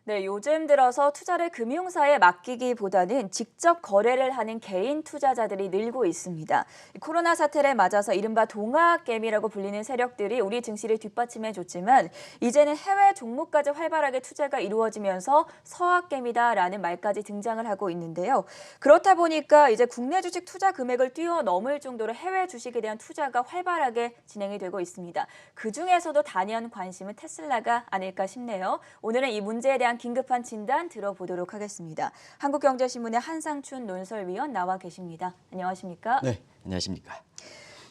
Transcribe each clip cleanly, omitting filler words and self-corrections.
네, 요즘 들어서 투자를 금융사에 맡기기보다는 직접 거래를 하는 개인 투자자들이 늘고 있습니다. 코로나 사태를 맞아서 이른바 동학개미라고 불리는 세력들이 우리 증시를 뒷받침해줬지만 이제는 해외 종목까지 활발하게 투자가 이루어지면서 서학개미다라는 말까지 등장을 하고 있는데요. 그렇다 보니까 이제 국내 주식 투자 금액을 뛰어넘을 정도로 해외 주식에 대한 투자가 활발하게 진행이 되고 있습니다. 그중에서도 단연 관심은 테슬라가 아닐까 싶네요. 오늘은 이 문제에 대한 긴급한 진단 들어보도록 하겠습니다. 한국경제신문의 한상춘 논설위원 나와 계십니다. 안녕하십니까? 네, 안녕하십니까.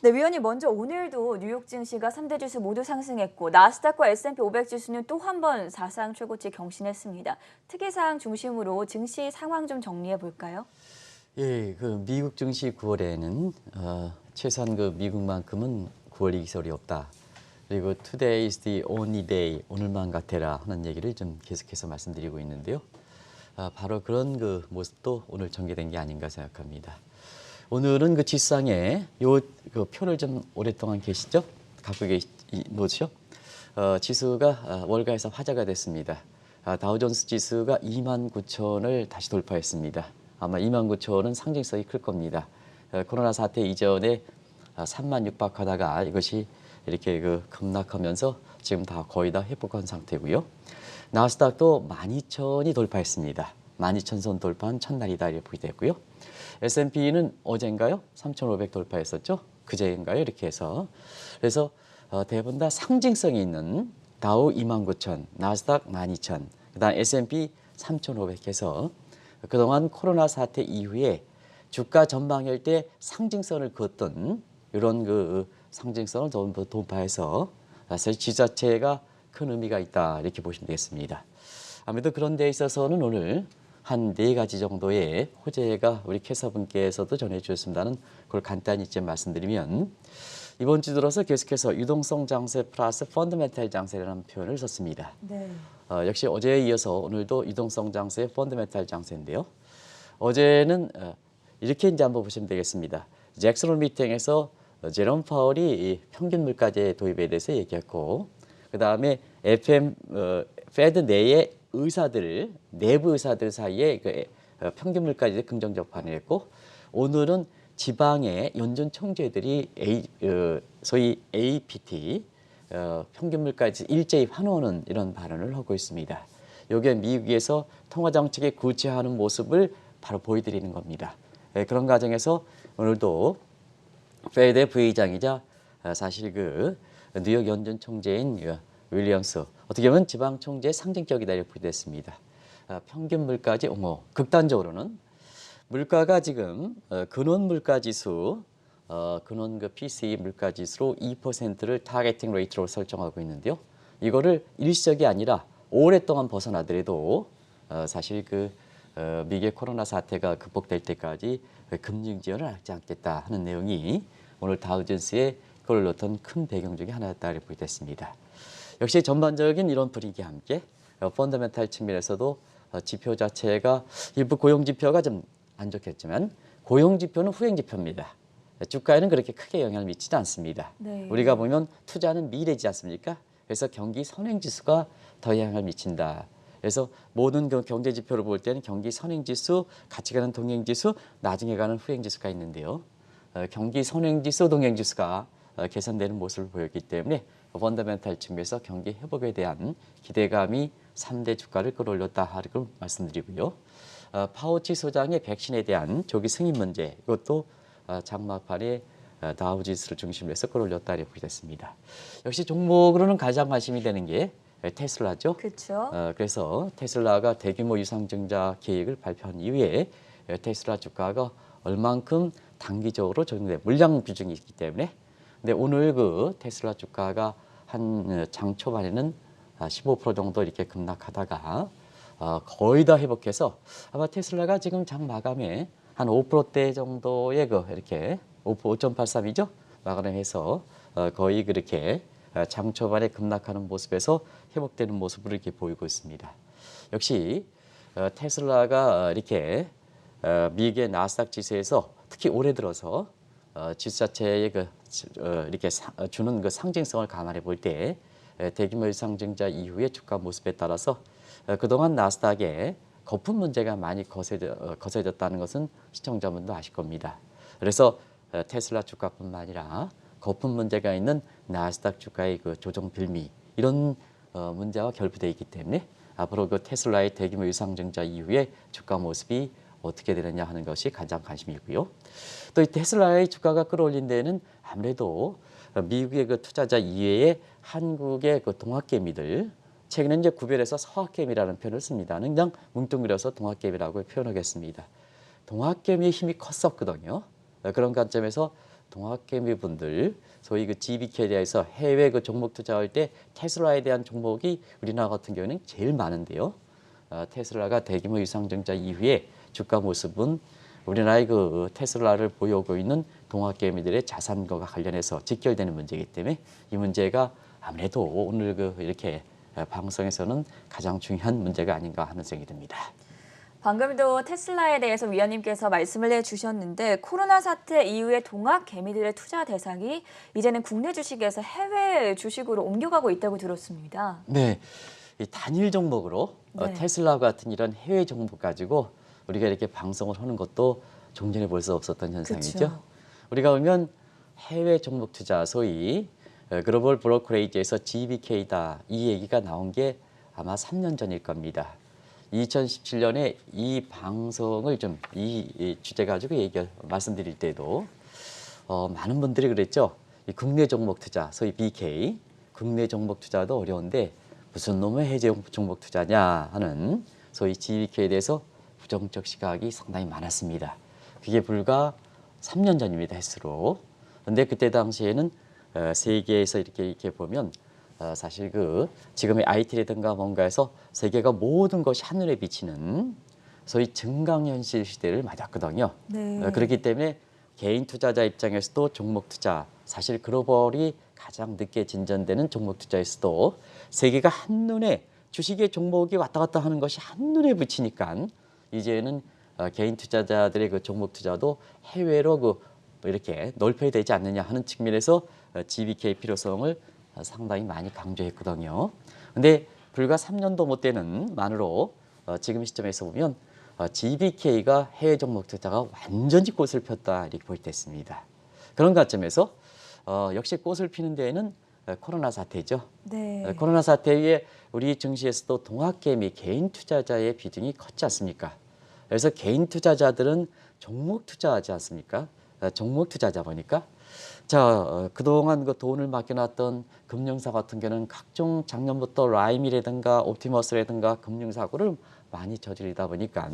네, 위원님 먼저 오늘도 뉴욕 증시가 3대 지수 모두 상승했고 나스닥과 S&P 500 지수는 또 한 번 사상 최고치 경신했습니다. 특이사항 중심으로 증시 상황 좀 정리해 볼까요? 예, 그 미국 증시 9월에는 최소한 그 미국만큼은 9월 이기설이 없다. 그리고 today is the only day, 오늘만 같아라 하는 얘기를 좀 계속해서 말씀드리고 있는데요. 바로 그런 그 모습도 오늘 전개된 게 아닌가 생각합니다. 오늘은 그 지수상에 그 표를 좀 오랫동안 계시죠? 갖고 놓으시죠? 지수가 월가에서 화제가 됐습니다. 다우존스 지수가 29,000을 다시 돌파했습니다. 아마 29,000은 상징성이 클 겁니다. 코로나 사태 이전에 3만 육박하다가 이것이 이렇게 그 급락하면서 지금 다 거의 다 회복한 상태고요. 나스닥도 12,000이 돌파했습니다. 12,000선 돌파한 첫날이다 이렇게 됐고요. S&P는 어젠가요? 3,500 돌파했었죠? 그제인가요? 이렇게 해서. 그래서 대부분 다 상징성이 있는 다우 29,000, 나스닥 12,000, 그다음 S&P 3,500 해서 그동안 코로나 사태 이후에 주가 전망일 때 상징성을 그었던 이런 그 상징성을 전부 돌파해서 사실 지수 자체가 큰 의미가 있다 이렇게 보시면 되겠습니다. 아무래도 그런 데 있어서는 오늘 한 4가지 정도의 호재가 우리 캐서분께서도 전해주셨습니다는 그걸 간단히 좀 말씀드리면 이번 주 들어서 계속해서 유동성 장세 플러스 펀더멘탈 장세라는 표현을 썼습니다. 네. 역시 어제에 이어서 오늘도 유동성 장세, 펀더멘탈 장세인데요. 어제는 이렇게 이제 한번 보시면 되겠습니다. 잭슨홀 미팅에서 제롬 파월이 평균 물가제 도입에 대해서 얘기했고, 그 다음에 페드 내의 내부 의사들 사이에 그 평균 물가제 긍정적 반응을 했고, 오늘은 지방의 연준 총재들이 소위 APT 평균 물가지 일제히 환호하는 이런 발언을 하고 있습니다. 이게 미국에서 통화 정책에 구체화하는 모습을 바로 보여드리는 겁니다. 그런 과정에서 오늘도 페드의 부의장이자 사실 그 뉴욕 연준 총재인 윌리엄스, 어떻게 보면 지방 총재의 상징격이다 이렇게 됐습니다. 평균 물가지 옹호, 극단적으로는 물가가 지금 근원 물가지수, 근원 그 PCE 물가지수로 2%를 타겟팅 레이트로 설정하고 있는데요. 이거를 일시적이 아니라 오랫동안 벗어나더라도 사실 그 미국의 코로나 사태가 극복될 때까지 금리 인지를 하지 않겠다 하는 내용이 오늘 다우존스의 그걸 넣던 큰 배경 중에 하나였다 이렇게 됐습니다. 역시 전반적인 이런 분위기와 함께 펀더멘탈 측면에서도 지표 자체가 일부 고용 지표가 좀 안 좋겠지만 고용 지표는 후행 지표입니다. 주가에는 그렇게 크게 영향을 미치지 않습니다. 네. 우리가 보면 투자는 미래지 않습니까? 그래서 경기 선행 지수가 더 영향을 미친다. 그래서 모든 경제 지표를 볼 때는 경기 선행 지수, 같이 가는 동행 지수, 나중에 가는 후행 지수가 있는데요. 경기 선행 지수, 동행 지수가 개선되는 모습을 보였기 때문에 펀더멘탈 측면에서 경기 회복에 대한 기대감이 3대 주가를 끌어올렸다 하고 말씀드리고요. 파우치 소장의 백신에 대한 조기 승인 문제, 이것도 장막판에 다우지수를 중심으로 해서 끌어올렸다 이렇게 됐습니다. 역시 종목으로는 가장 관심이 되는 게 테슬라죠. 그렇죠. 그래서 테슬라가 대규모 유상증자 계획을 발표한 이후에 테슬라 주가가 얼만큼 단기적으로 적용된 물량 비중이 있기 때문에 근데 오늘 그 테슬라 주가가 한 장 초반에는 15% 정도 이렇게 급락하다가 거의 다 회복해서 아마 테슬라가 지금 장 마감에 한 5%대 정도의 그 이렇게 5.83이죠 마감해서 거의 그렇게 장 초반에 급락하는 모습에서 회복되는 모습을 이렇게 보이고 있습니다. 역시 테슬라가 이렇게 미국의 나스닥 지수에서 특히 올해 들어서 지수 자체의 이렇게 주는 그 상징성을 감안해 볼 때 대규모 유상증자 이후의 주가 모습에 따라서 그동안 나스닥에 거품 문제가 많이 거세졌다는 것은 시청자분도 아실 겁니다. 그래서 테슬라 주가뿐만 아니라 거품 문제가 있는 나스닥 주가의 그 조정 빌미 이런 문제와 결부되어 있기 때문에 앞으로 그 테슬라의 대규모 유상증자 이후에 주가 모습이 어떻게 되느냐 하는 것이 가장 관심이고요. 또 이 테슬라의 주가가 끌어올린 데에는 아무래도 미국의 그 투자자 이외에 한국의 그 동학개미들 최근에 이제 구별해서 서학개미라는 표현을 씁니다. 그냥 뭉뚱그려서 동학개미라고 표현하겠습니다. 동학개미의 힘이 컸었거든요. 그런 관점에서 동학개미 분들 소위 그 GBK에 대해서 해외 그 종목 투자할 때 테슬라에 대한 종목이 우리나라 같은 경우는 제일 많은데요. 테슬라가 대규모 유상증자 이후에 주가 모습은 우리나라의 그 테슬라를 보유하고 있는 동학개미들의 자산과 관련해서 직결되는 문제이기 때문에 이 문제가 아무래도 오늘 그 이렇게 방송에서는 가장 중요한 문제가 아닌가 하는 생각이 듭니다. 방금도 테슬라에 대해서 위원님께서 말씀을 해주셨는데 코로나 사태 이후에 동학 개미들의 투자 대상이 이제는 국내 주식에서 해외 주식으로 옮겨가고 있다고 들었습니다. 네, 이 단일 종목으로 네. 테슬라 같은 이런 해외 종목 가지고 우리가 이렇게 방송을 하는 것도 종전에 볼 수 없었던 현상이죠. 그쵸. 우리가 보면 해외 종목 투자 소위 글로벌 브로커레이지에서 GBK다 이 얘기가 나온 게 아마 3년 전일 겁니다. 2017년에 이 방송을 좀 이 주제 가지고 말씀드릴 때도 많은 분들이 그랬죠. 이 국내 종목 투자, 소위 BK, 국내 종목 투자도 어려운데 무슨 놈의 해외 종목 투자냐 하는 소위 GBK에 대해서 부정적 시각이 상당히 많았습니다. 그게 불과 3년 전입니다, 횟수로. 근데 그때 당시에는 세계에서 이렇게 보면 사실 그 지금의 IT라든가 뭔가에서 세계가 모든 것이 하늘에 비치는 소위 증강현실 시대를 맞았거든요. 네. 그렇기 때문에 개인 투자자 입장에서도 종목 투자, 사실 글로벌이 가장 늦게 진전되는 종목 투자에서도 세계가 한눈에 주식의 종목이 왔다 갔다 하는 것이 한눈에 비치니까 이제는 개인 투자자들의 그 종목 투자도 해외로 그 이렇게 넓혀야 되지 않느냐 하는 측면에서 GBK 필요성을 상당히 많이 강조했거든요. 근데 불과 3년도 못 되는 만으로 지금 시점에서 보면 GBK가 해외 종목 투자가 완전히 꽃을 폈다 이렇게 볼 때 있습니다. 그런 관점에서 역시 꽃을 피는 데에는 코로나 사태죠. 네. 코로나 사태 이후에 우리 증시에서도 동학개미 개인 투자자의 비중이 컸지 않습니까? 그래서 개인 투자자들은 종목 투자하지 않습니까? 종목 투자자 보니까 자 그동안 그 돈을 맡겨놨던 금융사 같은 경우는 각종 작년부터 라임이라든가 옵티머스라든가 금융사고를 많이 저지르다 보니까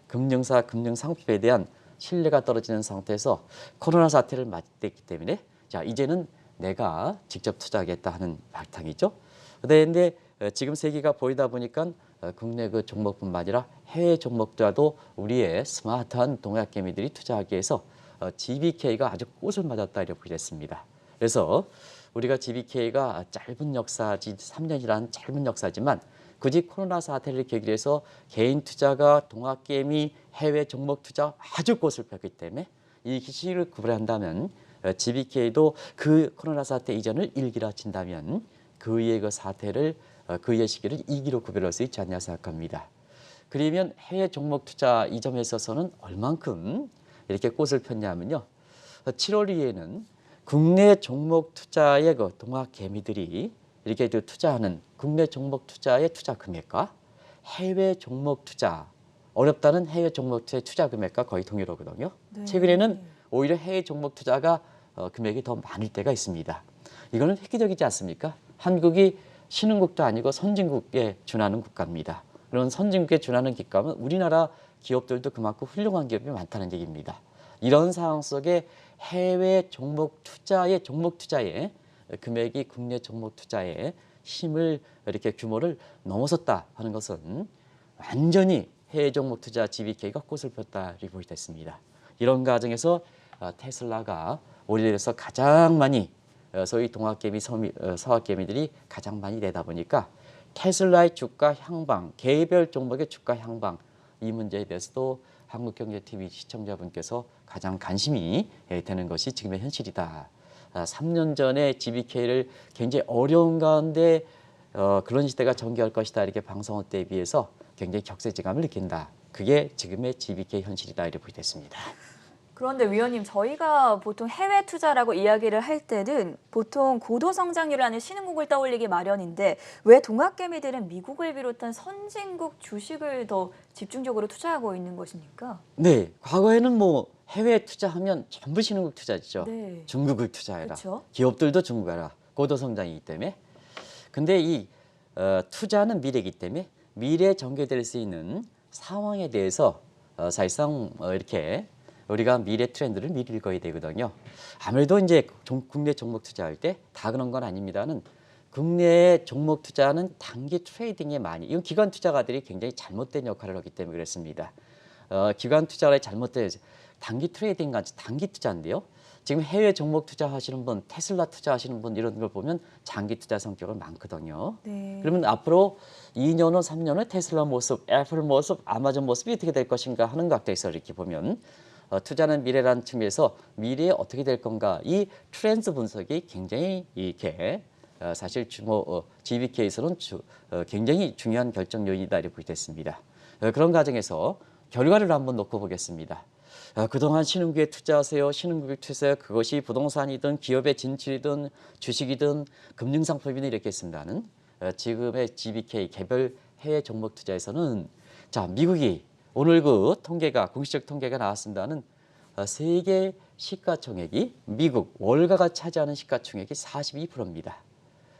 금융사 금융상품에 대한 신뢰가 떨어지는 상태에서 코로나 사태를 맞이했기 때문에 자 이제는 내가 직접 투자하겠다 하는 바탕이죠. 그런데 지금 세계가 보이다 보니까 국내 그 종목뿐만 아니라 해외 종목들도 우리의 스마트한 동학개미들이 투자하기 위해서 GBK가 아주 꽃을 맞았다 이렇게 보겠습니다. 그래서 우리가 GBK가 짧은 역사지 3년이라는 짧은 역사지만 굳이 코로나 사태를 계기로 해서 개인 투자가 동학개미 해외 종목 투자 아주 꽃을 폈기 때문에 이 시기를 구분한다면 GBK도 그 코로나 사태 이전을 1기라 친다면 그 이의 그 사태를 그 이의 시기를 2기로 구별할 수 있지 않냐 생각합니다. 그러면 해외 종목 투자 이 점에 있어서는 얼만큼 이렇게 꽃을 폈냐면요. 7월 이후에는 국내 종목 투자의 그 동학개미들이 이렇게 투자하는 국내 종목 투자의 투자 금액과 해외 종목 투자 어렵다는 해외 종목 투자의 투자 금액과 거의 동일하거든요. 네. 최근에는 오히려 해외 종목 투자가 금액이 더 많을 때가 있습니다. 이거는 획기적이지 않습니까? 한국이 신흥국도 아니고 선진국에 준하는 국가입니다. 그런 선진국에 준하는 국가면 우리나라 기업들도 그만큼 훌륭한 기업이 많다는 얘기입니다. 이런 상황 속에 해외 종목 투자의 금액이 국내 종목 투자의 힘을 이렇게 규모를 넘어섰다 하는 것은 완전히 해외 종목 투자 GBK가 꽃을 폈다 이렇게 보이 됐습니다. 이런 과정에서 테슬라가 오히려 가장 많이 소위 동학개미, 서학개미들이 가장 많이 내다 보니까 테슬라의 주가 향방, 개별 종목의 주가 향방 이 문제에 대해서도 한국경제TV 시청자분께서 가장 관심이 되는 것이 지금의 현실이다. 3년 전에 GBK를 굉장히 어려운 가운데 그런 시대가 전개할 것이다 이렇게 방송할 때에 비해서 굉장히 격세지감을 느낀다. 그게 지금의 GBK 현실이다 이렇게 보겠습니다. 그런데 위원님, 저희가 보통 해외 투자라고 이야기를 할 때는 보통 고도 성장률이라는 신흥국을 떠올리기 마련인데 왜 동학개미들은 미국을 비롯한 선진국 주식을 더 집중적으로 투자하고 있는 것입니까? 네, 과거에는 뭐 해외 투자하면 전부 신흥국 투자죠. 네. 중국을 투자해라. 그렇죠. 기업들도 중국 해라. 고도 성장이기 때문에. 근데 이 투자는 미래이기 때문에 미래에 전개될 수 있는 상황에 대해서 사실상 이렇게 우리가 미래 트렌드를 미리 읽어야 되거든요. 아무래도 이제 국내 종목 투자할 때 다 그런 건 아닙니다는 국내 종목 투자는 단기 트레이딩에 많이 이건 기관 투자가들이 굉장히 잘못된 역할을 하기 때문에 그렇습니다. 기관 투자의 잘못된 단기 트레이딩 같이 단기 투자인데요. 지금 해외 종목 투자하시는 분, 테슬라 투자하시는 분 이런 걸 보면 장기 투자 성격을 많거든요. 네. 그러면 앞으로 2년 후, 3년 후 테슬라 모습, 애플 모습, 아마존 모습이 어떻게 될 것인가 하는 각도에서 이렇게 보면 투자는 미래라는 측면에서 미래에 어떻게 될 건가 이 트렌드 분석이 굉장히 이렇게 사실 GBK에서는 굉장히 중요한 결정 요인이다 이렇게 보겠습니다. 그런 과정에서 결과를 한번 놓고 보겠습니다. 그동안 신흥국에 투자하세요. 신흥국에 투자하세요. 그것이 부동산이든 기업의 진출이든 주식이든 금융상품이든 이렇게 했습니다는 지금의 GBK 개별 해외 종목 투자에서는 자 미국이 오늘 그 통계가 공식적 통계가 나왔습니다는 세계 시가총액이 미국 월가가 차지하는 시가총액이 42%입니다.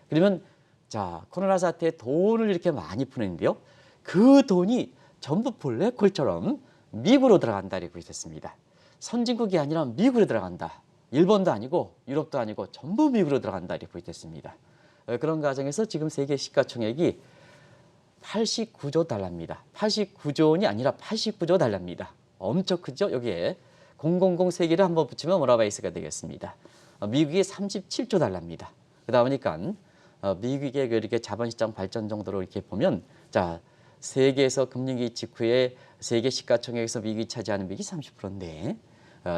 그러면 자 코로나 사태에 돈을 이렇게 많이 푸는데요. 그 돈이 전부 블랙홀처럼 미국으로 들어간다 이렇게 있었습니다. 선진국이 아니라 미국으로 들어간다. 일본도 아니고 유럽도 아니고 전부 미국으로 들어간다 이렇게 있었습니다. 그런 과정에서 지금 세계 시가총액이 89조 달러입니다. 89조 원이 아니라 89조 달러입니다. 엄청 크죠? 여기에 000 세개를 한번 붙이면 모라바이스가 되겠습니다. 미국이 37조 달러입니다. 그러다 보니까 미국의 이렇게 자본시장 발전 정도로 이렇게 보면 자 세계에서 금융위기 직후에 세계 시가총액에서 미국이 차지하는 비율이 30%인데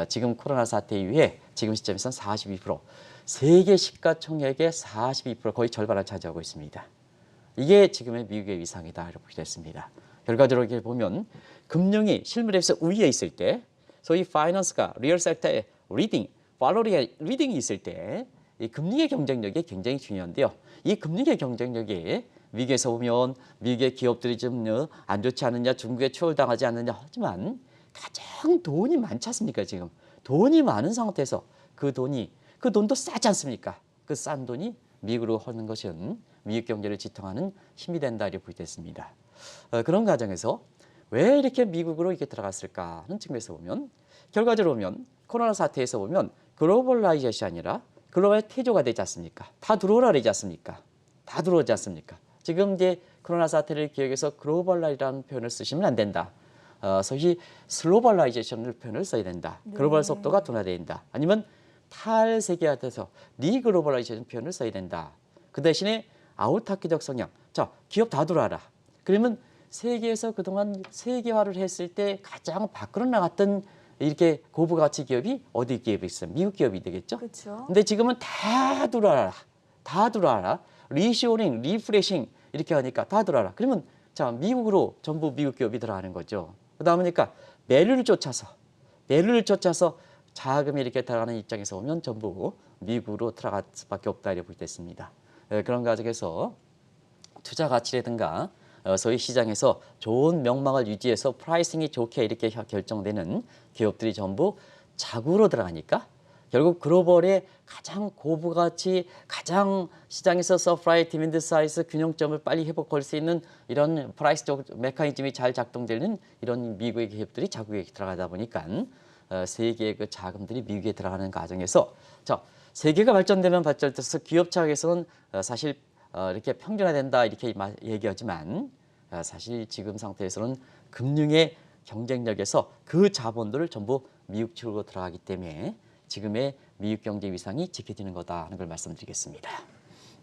지금 코로나 사태 이후에 지금 시점에서는 42%, 세계 시가총액의 42% 거의 절반을 차지하고 있습니다. 이게 지금의 미국의 위상이다 이렇게 됐습니다. 결과적으로 이렇게 보면 금융이 실물에서 우위에 있을 때 소위 파이낸스가 리얼 섹터의 리딩, 팔로리의 리딩이 있을 때 이 금융의 경쟁력이 굉장히 중요한데요. 이 금융의 경쟁력이 미국에서 보면 미국의 기업들이 좀 안 좋지 않느냐, 중국에 추월당하지 않느냐 하지만 가장 돈이 많지 않습니까 지금. 돈이 많은 상태에서 그 돈도 싸지 않습니까? 그 싼 돈이 미국으로 하는 것은 미국 경제를 지탱하는 힘이 된다 이렇게 보겠습니다. 그런 과정에서 왜 이렇게 미국으로 이렇게 들어갔을까 하는 측면에서 보면 결과적으로 보면 코로나 사태에서 보면 글로벌라이제이션이 아니라 글로벌 태조가 되지 않습니까? 다 들어오라 되지 않습니까? 다 들어오지 않습니까? 지금 이제 코로나 사태를 기억해서 글로벌라이라는 표현을 쓰시면 안 된다. 소위 슬로벌라이제이션을 표현을 써야 된다. 네. 글로벌 속도가 둔화돼야 된다. 아니면 탈세계화돼서 리글로벌라이제이션 표현을 써야 된다. 그 대신에 아우타키적 성향. 자, 기업 다 들어와라. 그러면 세계에서 그동안 세계화를 했을 때 가장 밖으로 나갔던 이렇게 고부가치 기업이 어디 기업이 있어요? 미국 기업이 되겠죠? 그렇죠. 근데 지금은 다 들어와라. 다 들어와라. 리쇼링, 리프레싱 이렇게 하니까 다 들어와라. 그러면 자, 미국으로 전부 미국 기업이 들어가는 거죠. 그러다 보니까 매를 쫓아서 자금이 이렇게 들어가는 입장에서 보면 전부 미국으로 들어갈 수밖에 없다 이렇게 보겠습니다. 그런 과정에서 투자 가치라든가 소위 시장에서 좋은 명망을 유지해서 프라이싱이 좋게 이렇게 결정되는 기업들이 전부 자국으로 들어가니까 결국 글로벌의 가장 고부가치, 가장 시장에서 서프라이 디맨드 사이즈 균형점을 빨리 회복할 수 있는 이런 프라이스적 메커니즘이 잘 작동되는 이런 미국의 기업들이 자국에 들어가다 보니까 세계의 그 자금들이 미국에 들어가는 과정에서 자 세계가 발전되면 발전돼서 기업 차원에서는 사실 이렇게 평준화된다 이렇게 얘기하지만 사실 지금 상태에서는 금융의 경쟁력에서 그 자본들을 전부 미국 측으로 들어가기 때문에 지금의 미국 경제 위상이 지켜지는 거다 하는 걸 말씀드리겠습니다.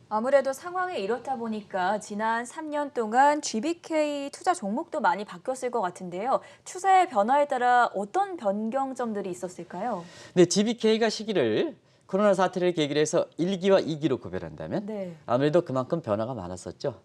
아무래도 상황이 이렇다 보니까 지난 3년 동안 GBK 투자 종목도 많이 바뀌었을 것 같은데요. 추세의 변화에 따라 어떤 변경점들이 있었을까요? 네, GBK가 시기를 코로나 사태를 계기로 해서 1기와 2기로 구별한다면 네. 아무래도 그만큼 변화가 많았었죠.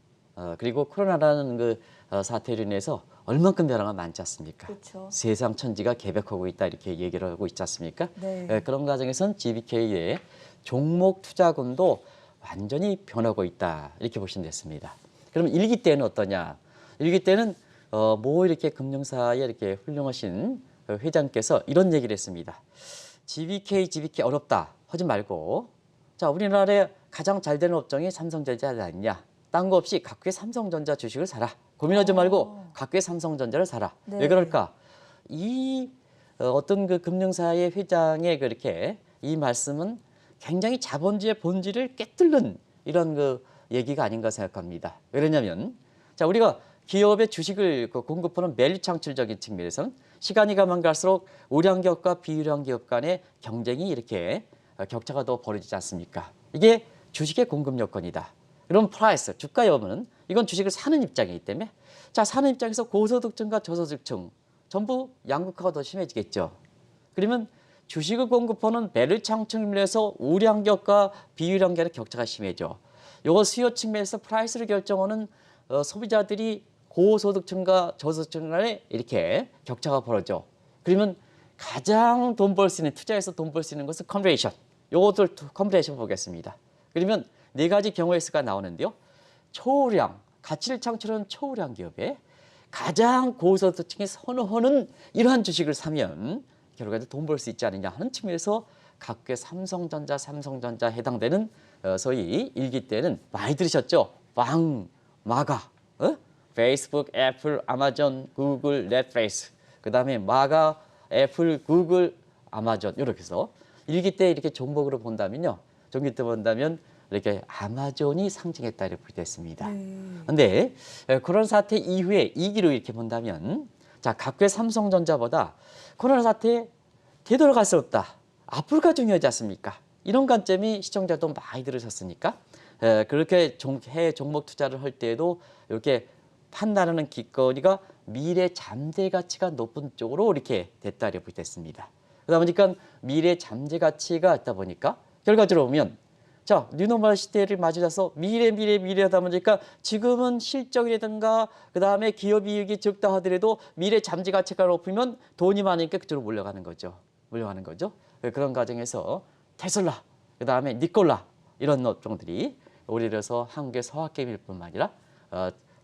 그리고 코로나라는 사태로 인해서 얼만큼 변화가 많지 않습니까? 그렇죠. 세상 천지가 개벽하고 있다 이렇게 얘기를 하고 있지 않습니까? 네. 그런 과정에선 GBK의 종목 투자군도 완전히 변하고 있다 이렇게 보시면 됐습니다. 그럼 1기 때는 어떠냐? 1기 때는 뭐 이렇게 금융사에 이렇게 훌륭하신 회장께서 이런 얘기를 했습니다. GBK 어렵다 하지 말고 자 우리나라에 가장 잘 되는 업종이 삼성전자지 않냐? 딴 거 없이 각국의 삼성전자 주식을 사라. 고민하지 말고 각국의 삼성전자를 사라. 네. 왜 그럴까? 이 어떤 그 금융사의 회장의 그렇게 이 말씀은 굉장히 자본주의의 본질을 꿰뚫는 이런 그 얘기가 아닌가 생각합니다. 왜냐하면 자 우리가 기업의 주식을 공급하는 밸류 창출적인 측면에서는 시간이 가면 갈수록 우량 기업과 비우량 기업 간의 경쟁이 이렇게 격차가 더 벌어지지 않습니까? 이게 주식의 공급 요건이다. 그럼 프라이스, 주가 여부는 이건 주식을 사는 입장이기 때문에 자 사는 입장에서 고소득층과 저소득층 전부 양극화가 더 심해지겠죠. 그러면 주식을 공급하는 밸류 창출면에서 우량 기업과 비우량 기업의 격차가 심해져. 이거 수요 측면에서 프라이스를 결정하는 소비자들이 고소득층과 저소득층 간에 이렇게 격차가 벌어져. 그러면 가장 돈 벌 수 있는 투자에서 돈 벌 수 있는 것은 컨버레이션. 요것을 컨버레이션 보겠습니다. 그러면 네 가지 경우의 수가 나오는데요. 초우량, 가치를 창출하는 초우량 기업에 가장 고소득층이 선호하는 이러한 주식을 사면 결국에도 돈 벌 수 있지 않느냐 하는 측면에서 각국의 삼성전자 해당되는 소위 일기 때는 많이 들으셨죠? 왕, 마가, 페이스북, 애플, 아마존, 구글, 넷플릭스, 그 다음에 마가, 애플, 구글, 아마존 이렇게 해서 일기 때 이렇게 종목으로 본다면요. 종기 때 본다면 이렇게 아마존이 상징했다 이렇게 됐습니다. 그런데 코로나 사태 이후에 2기로 이렇게 본다면 자 각국의 삼성전자보다 코로나 사태에 되돌아갈 수 없다. 앞으로가 중요하지 않습니까? 이런 관점이 시청자도 많이 들으셨으니까 그렇게 해외 종목 투자를 할 때에도 이렇게 판단하는 기꺼이가 미래 잠재 가치가 높은 쪽으로 이렇게 됐다 이렇게 됐습니다. 그러다 보니까 미래 잠재 가치가 있다 보니까 결과적으로 보면 자 뉴노멀 시대를 맞이해서 미래 하다 보니까 지금은 실적이라든가 그 다음에 기업 이익이 적다 하더라도 미래 잠재 가치가 높으면 돈이 많으니까 그쪽으로 몰려가는 거죠. 그런 과정에서 테슬라, 그 다음에 니콜라 이런 업종들이 예를 들어서 한국의 서학개미일 뿐만 아니라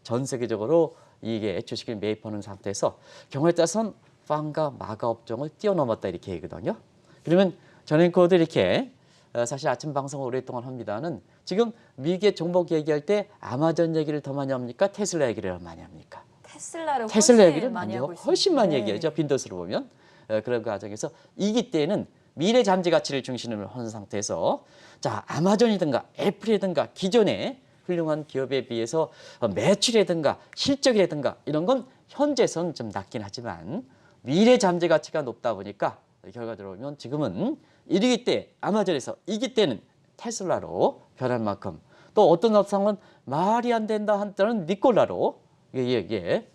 전 세계적으로 이게 주식을 매입하는 상태에서 경우에 따라서는 팡과 마가 업종을 뛰어넘었다 이렇게 얘기거든요. 그러면 전앵커도 이렇게 사실 아침 방송을 오랫동안 합니다는 지금 미국의 종목 얘기할 때 아마존 얘기를 더 많이 합니까? 테슬라 얘기를 많이 합니까? 테슬라 얘기를 많이 하고 훨씬 많이 얘기하죠. 빈도수로 보면 그런 과정에서 이기 때는 미래 잠재 가치를 중심으로 하는 상태에서 자 아마존이든가 애플이든가 기존의 훌륭한 기업에 비해서 매출이라든가 실적이라든가 이런 건 현재선 좀 낮긴 하지만 미래 잠재 가치가 높다 보니까 결과적으로 보면 지금은 1기 때 아마존에서 2기 때는 테슬라로 변할 만큼 또 어떤 업상은 말이 안 된다 한다는 니콜라로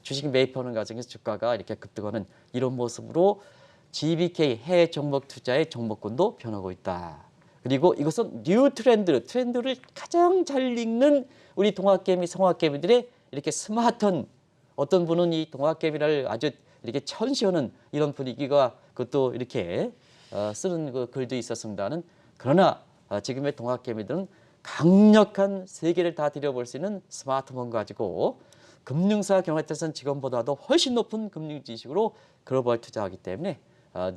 주식 매입하는 과정에서 주가가 이렇게 급등하는 이런 모습으로 GBK 해외 종목 투자의 종목군도 변하고 있다. 그리고 이것은 뉴 트렌드를 가장 잘 읽는 우리 동학개미, 성학개미들의 이렇게 스마트한 어떤 분은 이 동학개미를 아주 이렇게 천시하는 이런 분위기가 그것도 이렇게 쓰는 그 글도 있었습니다는 그러나 지금의 동학개미들은 강력한 세계를 다 들여볼 수 있는 스마트폰 가지고 금융사 경우에 따라서는 지금보다도 훨씬 높은 금융 지식으로 글로벌 투자하기 때문에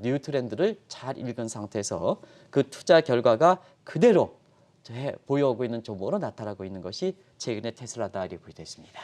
뉴 트렌드를 잘 읽은 상태에서 그 투자 결과가 그대로 보여오고 있는 종목으로 나타나고 있는 것이 최근의 테슬라다 이렇게 되었습니다.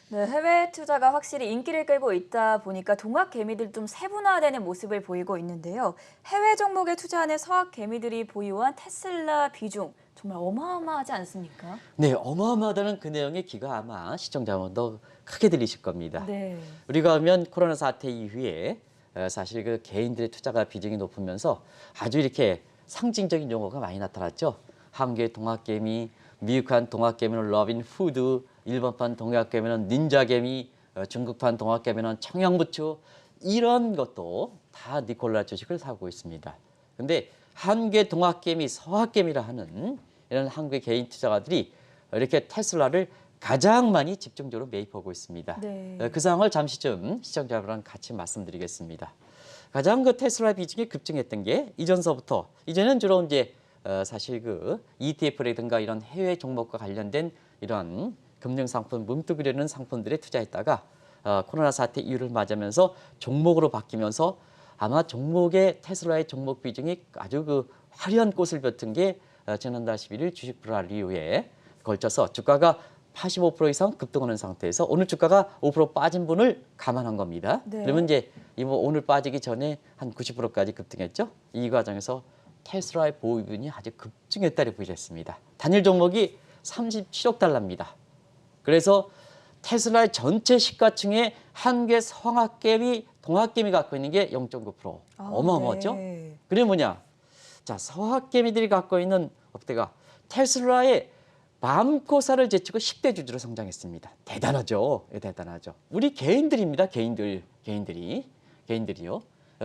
네, 해외 투자가 확실히 인기를 끌고 있다 보니까 동학 개미들 좀 세분화되는 모습을 보이고 있는데요. 해외 종목에 투자하는 서학 개미들이 보유한 테슬라 비중 정말 어마어마하지 않습니까? 네, 어마어마하다는 그 내용의 기가 아마 시청자분도 크게 들리실 겁니다. 네. 우리가 하면 코로나 사태 이후에 사실 그 개인들의 투자가 비중이 높으면서 아주 이렇게 상징적인 용어가 많이 나타났죠. 한국의 동학개미, 미국판 동학개미는 러빈후드, 일본판 동학개미는 닌자개미, 중국판 동학개미는 청양부추 이런 것도 다 니콜라 주식을 사고 있습니다. 근데 한국의 동학개미, 서학개미라 하는 이런 한국의 개인 투자가들이 이렇게 테슬라를 가장 많이 집중적으로 매입하고 있습니다. 네. 그 상황을 잠시 좀 시청자분랑 같이 말씀드리겠습니다. 가장 그 테슬라 비중이 급증했던 게 이전서부터 이제는 주로 이제 사실 그 ETF라든가 이런 해외 종목과 관련된 이러한 금융 상품, 뭉뚱그리는 상품들에 투자했다가 코로나 사태 이유를 맞으면서 종목으로 바뀌면서 아마 종목의 테슬라의 종목 비중이 아주 그 화려한 꽃을 폈던 게 지난달 11일 주식 불알 이후에 걸쳐서 주가가 85% 이상 급등하는 상태에서 오늘 주가가 5% 빠진 분을 감안한 겁니다. 네. 그러면 이제 오늘 빠지기 전에 한 90%까지 급등했죠. 이 과정에서 테슬라의 보유분이 아주 급증했다고 보여졌습니다. 단일 종목이 37억 달러입니다. 그래서 테슬라의 전체 시가총액 한국의 성학개미, 동학개미 갖고 있는 게 0.9%. 어마어마하죠? 네. 그게 뭐냐? 자, 서학개미들이 갖고 있는 업대가 테슬라의 마음고사를 제치고 10대 주주로 성장했습니다. 대단하죠? 대단하죠. 우리 개인들입니다. 개인들이요.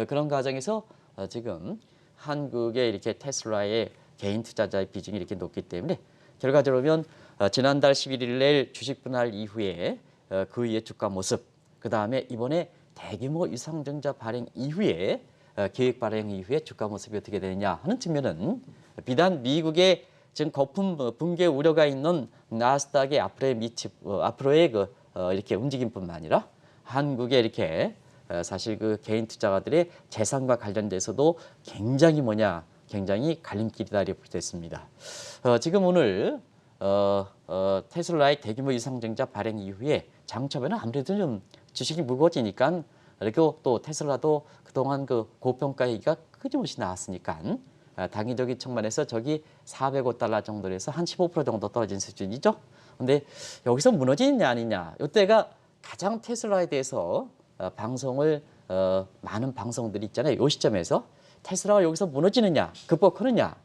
그런 과정에서 지금 한국의 이렇게 테슬라의 개인 투자자의 비중이 이렇게 높기 때문에 결과적으로 보면 지난달 11일 날 주식 분할 이후에 그 이후의 주가 모습, 그 다음에 이번에 대규모 유상증자 발행 이후에 계획 발행 이후에 주가 모습이 어떻게 되느냐 하는 측면은 비단 미국의 지금 거품 붕괴 우려가 있는 나스닥의 앞으로의 이렇게 움직임뿐만 아니라 한국의 이렇게 사실 그 개인 투자가들의 재산과 관련돼서도 굉장히 갈림길이다 이렇게 됐습니다. 지금 오늘 테슬라의 대규모 유상증자 발행 이후에 장초에는 아무래도 좀 주식이 무거워지니까 그리고 또 테슬라도 그동안 그 고평가 얘기가 끊임없이 나왔으니까 당기적인 측면에서 저기 405달러 정도로 해서 한 15% 정도 떨어진 수준이죠. 근데 여기서 무너지느냐 아니냐 이때가 가장 테슬라에 대해서 방송을 많은 방송들이 있잖아요. 이 시점에서 테슬라가 여기서 무너지느냐 극복하느냐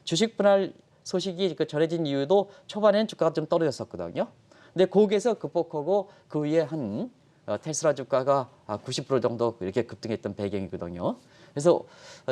주식 분할 소식이 전해진 이유도 초반에는 주가가 좀 떨어졌었거든요. 근데 거기에서 극복하고 그 위에 한 테슬라 주가가 90% 정도 이렇게 급등했던 배경이거든요. 그래서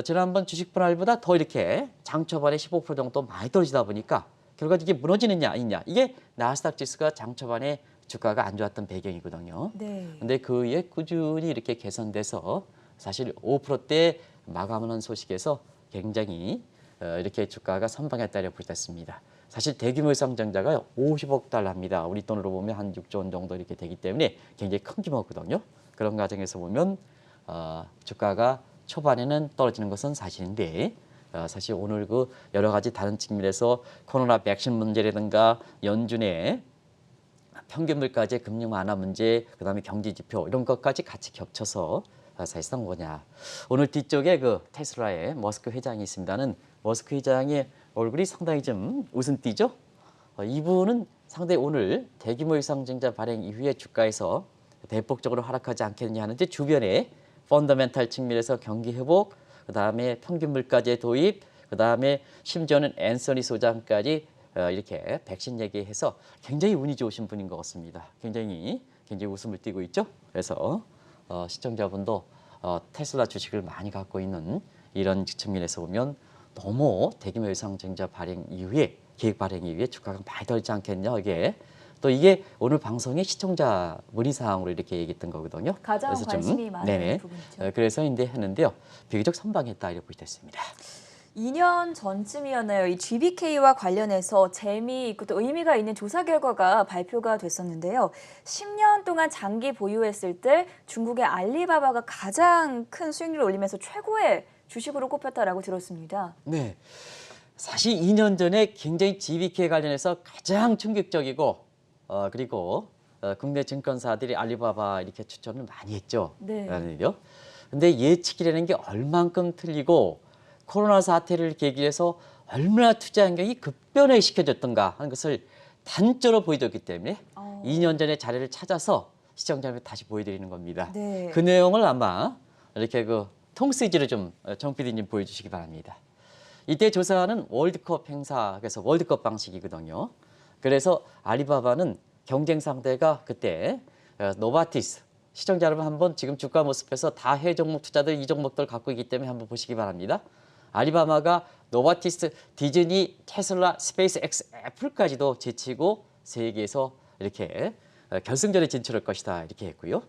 지난번 주식 분할보다 더 이렇게 장 초반에 15% 정도 많이 떨어지다 보니까 결과적으로 이게 무너지느냐 아니냐 이게 나스닥 지수가 장 초반에 주가가 안 좋았던 배경이거든요. 네. 근데 그 위에 꾸준히 이렇게 개선돼서 사실 5%대 마감하는 소식에서 굉장히 이렇게 주가가 선방했다고 보셨습니다. 사실 대규모 상장자가 50억 달러입니다. 우리 돈으로 보면 한 6조 원 정도 이렇게 되기 때문에 굉장히 큰 규모거든요. 그런 과정에서 보면 주가가 초반에는 떨어지는 것은 사실인데 사실 오늘 그 여러 가지 다른 측면에서 코로나 백신 문제라든가 연준의 평균 물가제, 금융 완화 문제, 그다음에 경제 지표 이런 것까지 같이 겹쳐서 사실상 뭐냐. 오늘 뒤쪽에 그 테슬라의 머스크 회장이 있습니다는 머스크 회장의 얼굴이 상당히 좀 웃음띠죠. 이분은 상당히 오늘 대규모 유상증자 발행 이후에 주가에서 대폭적으로 하락하지 않겠느냐 하는데 주변에 펀더멘탈 측면에서 경기 회복, 그다음에 평균 물가제 도입, 그다음에 심지어는 앤서니 소장까지 이렇게 백신 얘기해서 굉장히 운이 좋으신 분인 것 같습니다. 굉장히 웃음을 띠고 있죠. 그래서 시청자분도 테슬라 주식을 많이 갖고 있는 이런 측면에서 보면 너무 대규모 유상증자 발행 이후에 계획 발행 이후에 주가가 많이 떨어지지 않겠냐 이게 또 이게 오늘 방송의 시청자 문의 사항으로 이렇게 얘기했던 거거든요. 가장 그래서 관심이 많은 부분이죠. 그래서 인데 했는데요. 비교적 선방했다 이렇게 보셨습니다. 2년 전쯤이었나요? 이 GBK와 관련해서 재미있고 또 의미가 있는 조사 결과가 발표가 됐었는데요. 10년 동안 장기 보유했을 때 중국의 알리바바가 가장 큰 수익률을 올리면서 최고의 주식으로 꼽혔다라고 들었습니다. 네, 사실 2년 전에 굉장히 GBK 관련해서 가장 충격적이고 그리고 국내 증권사들이 알리바바 이렇게 추천을 많이 했죠. 네. 근데 예측이라는 게 얼만큼 틀리고 코로나 사태를 계기로 해서 얼마나 투자 환경이 급변화시켜졌던가 하는 것을 단적으로 보여줬기 때문에 2년 전에 자료를 찾아서 시청자분께 다시 보여드리는 겁니다. 네. 그 내용을 아마 이렇게 그 통시지로 좀 정 PD님 보여주시기 바랍니다. 이때 조사는 월드컵 행사, 그래서 월드컵 방식이거든요. 그래서 알리바바는 경쟁 상대가 그때 노바티스, 시청자 여러분 한번 지금 주가 모습에서 다 해외 종목 투자들 이 종목들 갖고 있기 때문에 한번 보시기 바랍니다. 알리바바가 노바티스, 디즈니, 테슬라, 스페이스X, 애플까지도 제치고 세계에서 이렇게 결승전에 진출할 것이다 이렇게 했고요.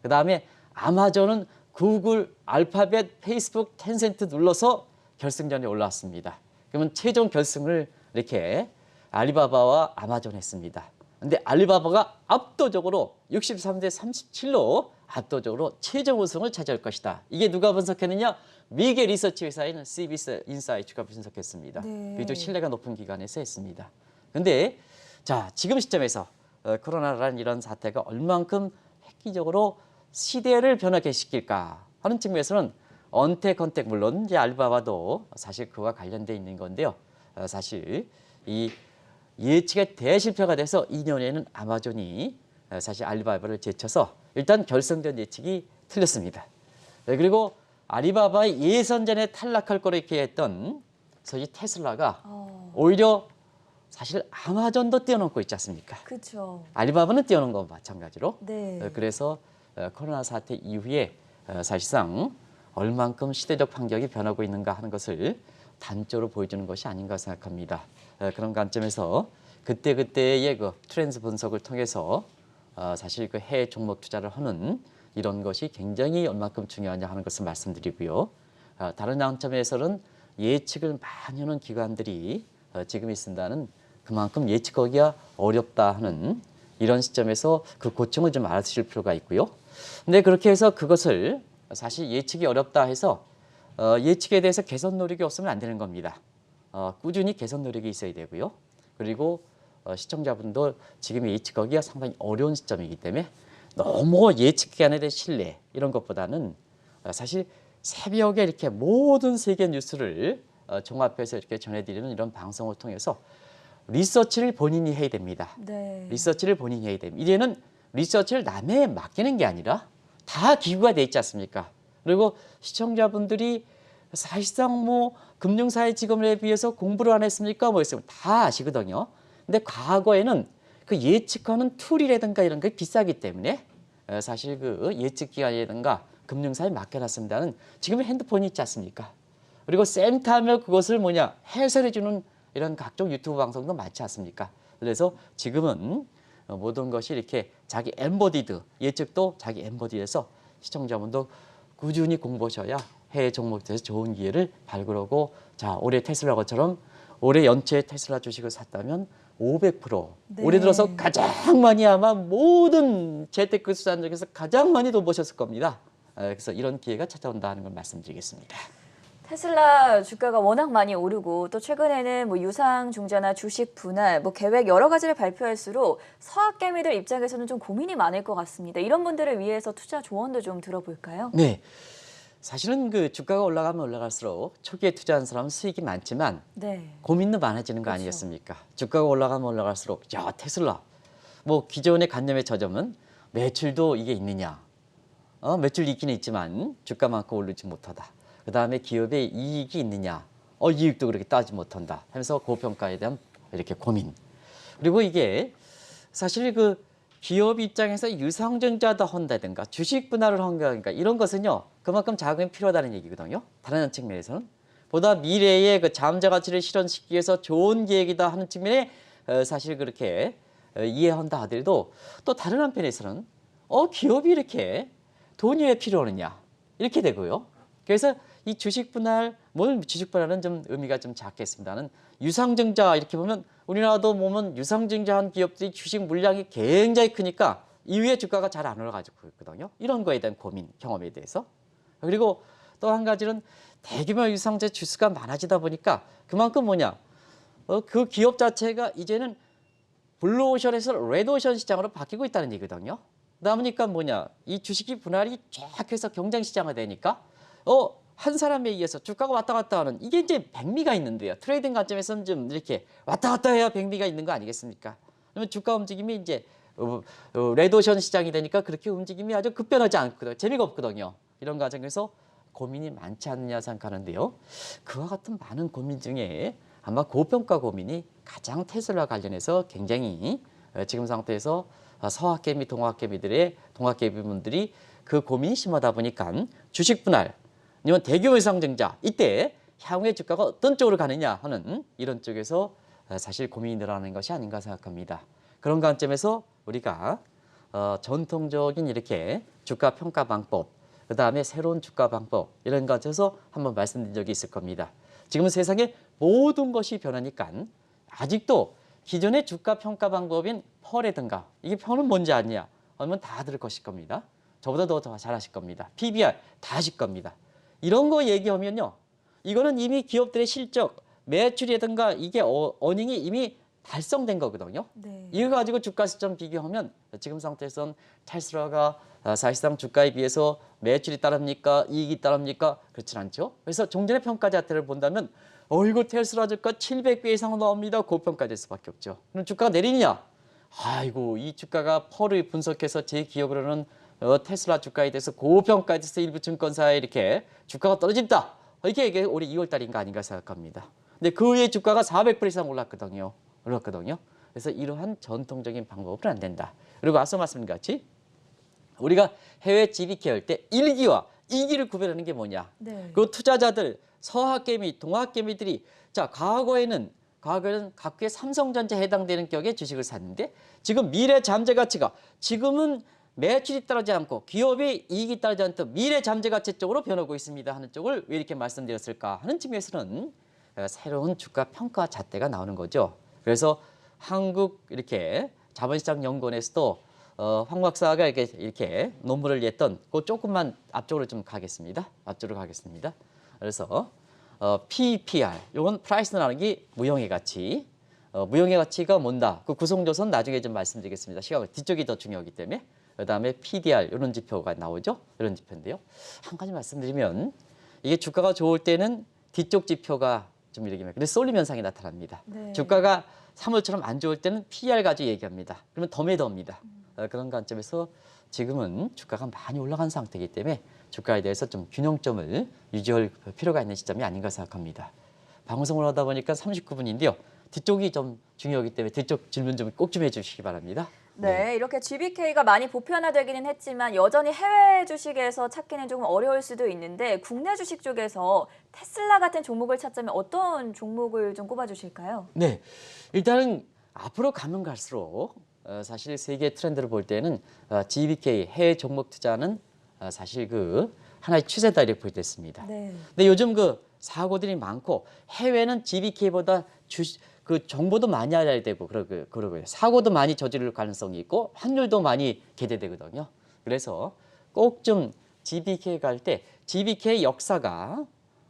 그 다음에 아마존은 구글, 알파벳, 페이스북, 텐센트 눌러서 결승전에 올라왔습니다. 그러면 최종 결승을 이렇게 알리바바와 아마존 했습니다. 근데 알리바바가 압도적으로 63대 37로 압도적으로 최종 우승을 차지할 것이다. 이게 누가 분석했느냐? 미개 리서치 회사인 CBS 인사이트가 분석했습니다. 네. 비교적 신뢰가 높은 기관에서 했습니다. 근데 자, 지금 시점에서 코로나라는 이런 사태가 얼만큼 획기적으로 시대를 변하게 시킬까 하는 측면에서는 언택 물론 이제 알리바바도 사실 그와 관련돼 있는 건데요. 사실 이 예측의 대실패가 돼서 2년에는 아마존이 사실 알리바바를 제쳐서 일단 결승전 예측이 틀렸습니다. 그리고 알리바바의 예선전에 탈락할 거로 이렇게 했던 소위 테슬라가 오히려 사실 아마존도 뛰어넘고 있지 않습니까? 그렇죠. 알리바바는 뛰어넘은 거 마찬가지로. 네. 그래서 코로나 사태 이후에 사실상 얼만큼 시대적 환경이 변하고 있는가 하는 것을 단적으로 보여주는 것이 아닌가 생각합니다. 그런 관점에서 그때그때의 그 트렌드 분석을 통해서 사실 그 해외 종목 투자를 하는 이런 것이 굉장히 얼만큼 중요하냐 하는 것을 말씀드리고요. 다른 관점에서는 예측을 많이 하는 기관들이 지금 있습니다는 그만큼 예측하기가 어렵다 하는 이런 시점에서 그 고충을 좀 알아주실 필요가 있고요. 근데 그렇게 해서 그것을 사실 예측이 어렵다 해서 예측에 대해서 개선 노력이 없으면 안 되는 겁니다. 꾸준히 개선 노력이 있어야 되고요. 그리고 시청자분도 지금 예측하기가 상당히 어려운 시점이기 때문에 너무 예측 기관에 대한 신뢰 이런 것보다는 사실 새벽에 이렇게 모든 세계 뉴스를 종합해서 이렇게 전해드리는 이런 방송을 통해서 리서치를 본인이 해야 됩니다. 네. 리서치를 본인이 해야 됩니다. 이제는 리서치를 남에게 맡기는 게 아니라 다 기구가 돼 있지 않습니까? 그리고 시청자분들이 사실상 뭐 금융사회 직업에 비해서 공부를 안 했습니까? 뭐 있으면 다 아시거든요. 근데 과거에는 그 예측하는 툴이라든가 이런 게 비싸기 때문에 사실 그 예측 기관이라든가 금융사에 맡겨놨습니다는 지금 핸드폰이 있지 않습니까? 그리고 쌤타며 그것을 해설해주는 이런 각종 유튜브 방송도 많지 않습니까? 그래서 지금은 모든 것이 이렇게 자기 엠버디드 예측도 자기 엠버디에서 시청자분도 꾸준히 공부하셔야 해외 종목에 대해서 좋은 기회를 발굴하고 자 올해 테슬라 것처럼 올해 연초에 테슬라 주식을 샀다면 500% 네. 올해 들어서 가장 많이 아마 모든 재테크 수단 중에서 가장 많이 돈 버셨을 겁니다. 그래서 이런 기회가 찾아온다는 걸 말씀드리겠습니다. 테슬라 주가가 워낙 많이 오르고 또 최근에는 뭐 유상증자나 주식 분할, 뭐 계획 여러 가지를 발표할수록 서학개미들 입장에서는 좀 고민이 많을 것 같습니다. 이런 분들을 위해서 투자 조언도 좀 들어볼까요? 네, 사실은 그 주가가 올라가면 올라갈수록 초기에 투자한 사람은 수익이 많지만 네. 고민도 많아지는 거 그렇죠. 아니겠습니까? 주가가 올라가면 올라갈수록 야 테슬라 뭐 기존의 관념의 저점은 매출도 이게 있느냐? 매출 있기는 있지만 주가만큼 오르지 못하다. 그 다음에 기업의 이익이 있느냐? 이익도 그렇게 따지 못한다. 하면서 고평가에 대한 이렇게 고민. 그리고 이게 사실 그 기업 입장에서 유상증자도 한다든가 주식 분할을 한다든가 이런 것은요 그만큼 자금이 필요하다는 얘기거든요. 다른 측면에서는 보다 미래의 그 자음자 가치를 실현시키기 위해서 좋은 계획이다 하는 측면에 사실 그렇게 이해한다 하더라도 또 다른 한편에서는 기업이 이렇게 돈이 왜 필요하느냐 이렇게 되고요. 그래서 이 주식 분할, 주식 분할은 좀 의미가 좀 작겠습니다는 유상증자 이렇게 보면 우리나라도 보면 유상증자한 기업들이 주식 물량이 굉장히 크니까 이후에 주가가 잘 안 올라가지고 있거든요. 이런 거에 대한 고민, 경험에 대해서. 그리고 또 한 가지는 대규모 유상증자 주수가 많아지다 보니까 그만큼 그 기업 자체가 이제는 블루오션에서 레드오션 시장으로 바뀌고 있다는 얘기거든요. 그러다 보니까 이 주식이 분할이 쫙 해서 경쟁시장화 되니까 한 사람에 의해서 주가가 왔다 갔다 하는 이게 이제 백미가 있는데요. 트레이딩 관점에서는 좀 이렇게 왔다 갔다 해야 백미가 있는 거 아니겠습니까? 그러면 주가 움직임이 이제 레드오션 시장이 되니까 그렇게 움직임이 아주 급변하지 않거든요. 재미가 없거든요. 이런 과정에서 고민이 많지 않느냐 생각하는데요. 그와 같은 많은 고민 중에 아마 고평가 고민이 가장 테슬라 관련해서 굉장히 지금 상태에서 서학개미, 동학개미분들이 그 고민이 심하다 보니까 주식 분할 아니면 대규모 유상증자 이때 향후의 주가가 어떤 쪽으로 가느냐 하는 이런 쪽에서 사실 고민이 늘어나는 것이 아닌가 생각합니다. 그런 관점에서 우리가 전통적인 이렇게 주가 평가 방법, 그 다음에 새로운 주가 방법 이런 것에서 한번 말씀드린 적이 있을 겁니다. 지금은 세상에 모든 것이 변하니까 아직도 기존의 주가 평가 방법인 펄이든가 이게 펄은 뭔지 아냐 하면 다 들을 것일 겁니다. 저보다 더 잘하실 겁니다. PBR 다 하실 겁니다. 이런 거 얘기하면요. 이거는 이미 기업들의 실적, 매출이라든가 이게 어닝이 이미 달성된 거거든요. 네. 이거 가지고 주가 시점 비교하면 지금 상태에선 테슬라가 사실상 주가에 비해서 매출이 따릅니까? 이익이 따릅니까? 그렇진 않죠. 그래서 종전의 평가 자체를 본다면 이거 테슬라 주가 700배 이상 나옵니다. 고평가될 수밖에 없죠. 그럼 주가가 내리느냐? 아이고 이 주가가 펄을 분석해서 제 기억으로는 테슬라 주가에 대해서 고평가에 대해서 일부 증권사에 이렇게 주가가 떨어진다. 이게 올해 2월 달인가 아닌가 생각합니다. 근데 그 후에 주가가 400% 이상 올랐거든요. 그래서 이러한 전통적인 방법은 안 된다. 그리고 앞서 말씀드린 같이 우리가 해외 GBK 할 때 1기와 2기를 구별하는 게 뭐냐. 네. 그 투자자들, 서학개미, 동학개미들이 자 과거에는 각국의 삼성전자에 해당되는 격의 주식을 샀는데 지금 미래 잠재 가치가 지금은 매출이 따르지 않고 기업의 이익이 따르지 않던 미래 잠재 가치 쪽으로 변하고 있습니다 하는 쪽을 왜 이렇게 말씀드렸을까 하는 측면에서는 새로운 주가 평가 잣대가 나오는 거죠. 그래서 한국 이렇게 자본시장연구원에서도 황 박사가 이렇게 논문을 냈던 그 조금만 앞쪽으로 좀 가겠습니다. 앞쪽으로 가겠습니다. 그래서 PPR, 이건 프라이스 나누기 무형의 가치. 무형의 가치가 뭔다. 그 구성조선 나중에 좀 말씀드리겠습니다. 시각을 뒤쪽이 더 중요하기 때문에. 그다음에 PDR 이런 지표가 나오죠. 이런 지표인데요. 한 가지 말씀드리면 이게 주가가 좋을 때는 뒤쪽 지표가 좀 이렇게 그래서 쏠림 현상이 나타납니다. 네. 주가가 3월처럼 안 좋을 때는 PR 가지고 얘기합니다. 그러면 더 매도합니다. 그런 관점에서 지금은 주가가 많이 올라간 상태이기 때문에 주가에 대해서 좀 균형점을 유지할 필요가 있는 시점이 아닌가 생각합니다. 방송을 하다 보니까 39분인데요. 뒤쪽이 좀 중요하기 때문에 뒤쪽 질문 좀 꼭 좀 해주시기 바랍니다. 네, 이렇게 GBK가 많이 보편화되기는 했지만 여전히 해외 주식에서 찾기는 조금 어려울 수도 있는데 국내 주식 쪽에서 테슬라 같은 종목을 찾자면 어떤 종목을 좀 꼽아주실까요? 네, 일단은 앞으로 가면 갈수록 사실 세계 트렌드를 볼 때는 GBK 해외 종목 투자는 사실 그 하나의 추세다 이렇게 보겠습니다. 네. 근데 요즘 그 사고들이 많고 해외는 GBK보다 그 정보도 많이 알아야 되고 그러고요. 사고도 많이 저지를 가능성이 있고 환율도 많이 개대되거든요. 그래서 꼭 좀 GBK 갈 때 GBK 역사가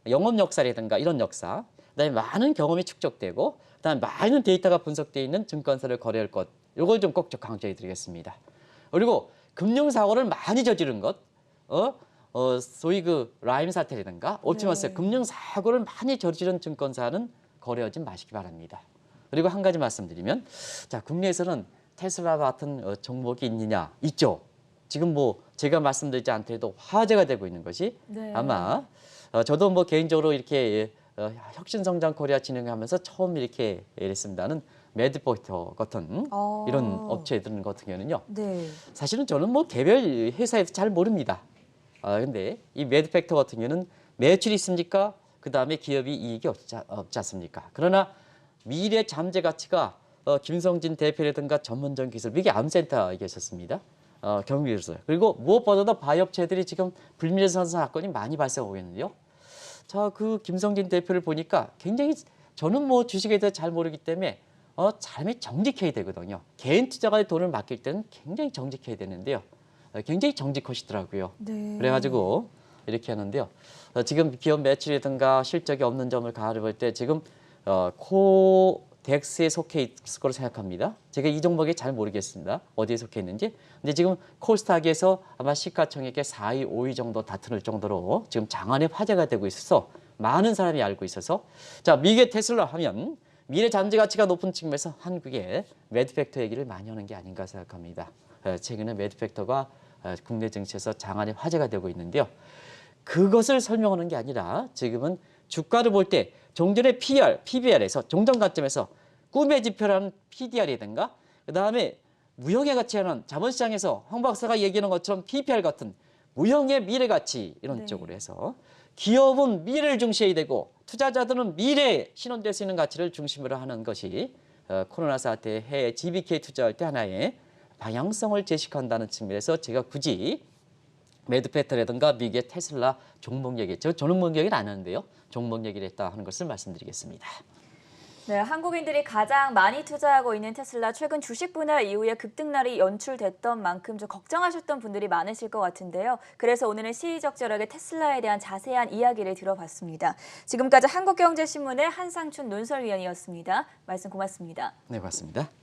영업 역사라든가 이런 역사, 그다음에 많은 경험이 축적되고 그다음에 많은 데이터가 분석되어 있는 증권사를 거래할 것, 이걸 좀 꼭 강조해드리겠습니다. 그리고 금융 사고를 많이 저지른 것, 소위 그 라임 사태라든가 옵티머스 네. 금융 사고를 많이 저지른 증권사는 거래하지 마시기 바랍니다. 그리고 한 가지 말씀드리면, 자 국내에서는 테슬라 같은 종목이 있느냐? 있죠. 지금 뭐 제가 말씀드리지 않더라도 화제가 되고 있는 것이 네. 아마 저도 뭐 개인적으로 이렇게 혁신성장 코리아 진행하면서 처음 이렇게 이랬습니다는 매드포터 같은 이런 업체들 같은 경우는요. 네. 사실은 저는 뭐 개별 회사에서 잘 모릅니다. 근데 이 매드팩터 같은 경우는 매출이 있습니까? 그 다음에 기업이 이익이 없지 않습니까? 그러나 미래 잠재 가치가 김성진 대표라든가 전문적인 기술, 이게 암센터에 계셨습니다. 경기에서요. 그리고 무엇보다도 바이업체들이 지금 불미스러운 사건이 많이 발생하고 있는데요. 자, 그 김성진 대표를 보니까 굉장히 저는 뭐 주식에 대해 잘 모르기 때문에 삶이 정직해야 되거든요. 개인 투자가에 돈을 맡길 때는 굉장히 정직해야 되는데요. 굉장히 정직하시더라고요. 네. 그래가지고 이렇게 하는데요. 지금 기업 매출이든가 실적이 없는 점을 가려볼 때 지금 코덱스에 속해 있을 거로 생각합니다. 제가 이 종목에 잘 모르겠습니다. 어디에 속해 있는지. 근데 지금 코스닥에서 아마 시가총액의 4위, 5위 정도 다투는 정도로 지금 장안의 화제가 되고 있어서 많은 사람이 알고 있어서 자 미래 테슬라 하면 미래 잠재 가치가 높은 측면에서 한국의 매드팩터 얘기를 많이 하는 게 아닌가 생각합니다. 최근에 매드팩터가 국내 증시에서 장안의 화제가 되고 있는데요. 그것을 설명하는 게 아니라 지금은 주가를 볼 때 종전의 PR, PBR에서 종전 관점에서 꿈의 지표라는 PDR이든가 그다음에 무형의 가치라는 자본시장에서 황 박사가 얘기하는 것처럼 PPR 같은 무형의 미래 가치 이런 네. 쪽으로 해서 기업은 미래를 중시해야 되고 투자자들은 미래에 신원될 수 있는 가치를 중심으로 하는 것이 코로나 사태 해외 GBK 투자할 때 하나의 방향성을 제시한다는 측면에서 제가 굳이 매드패터라든가 미국의 테슬라 종목 얘기, 저 종목 얘기를 안 하는데요. 종목 얘기를 했다 하는 것을 말씀드리겠습니다. 네, 한국인들이 가장 많이 투자하고 있는 테슬라 최근 주식 분할 이후에 급등날이 연출됐던 만큼 좀 걱정하셨던 분들이 많으실 것 같은데요. 그래서 오늘은 시의적절하게 테슬라에 대한 자세한 이야기를 들어봤습니다. 지금까지 한국경제신문의 한상춘 논설위원이었습니다. 말씀 고맙습니다. 네, 고맙습니다.